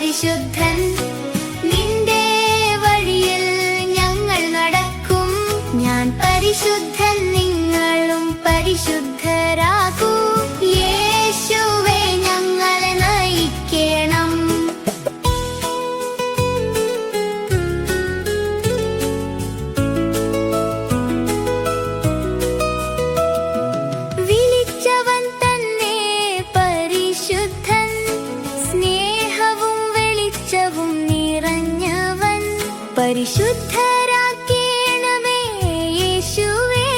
പരിശുദ്ധൻ. നിന്റെ വഴിയിൽ ഞങ്ങൾ നടക്കും. ഞാൻ പരിശുദ്ധൻ, നിങ്ങളും പരിശുദ്ധരാകൂ. യേശുവേ, ഞങ്ങളെ നയിക്കണം. വിളിച്ചവൻ തന്നെ പരിശുദ്ധൻ, സ്നേഹവും വെളിച്ചവും നിറഞ്ഞവൻ. പരിശുദ്ധരാക്കേണമേ യേശുവേ,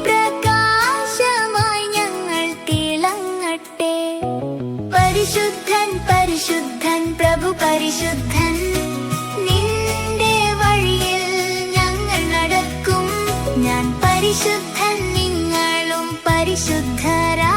പ്രകാശമായി ഞങ്ങൾ തിളങ്ങട്ടെ. പരിശുദ്ധൻ പരിശുദ്ധൻ പ്രഭു പരിശുദ്ധൻ. നിന്റെ വഴിയിൽ ഞങ്ങൾ നടക്കും. ഞാൻ പരിശുദ്ധൻ, നിങ്ങളും പരിശുദ്ധരാ.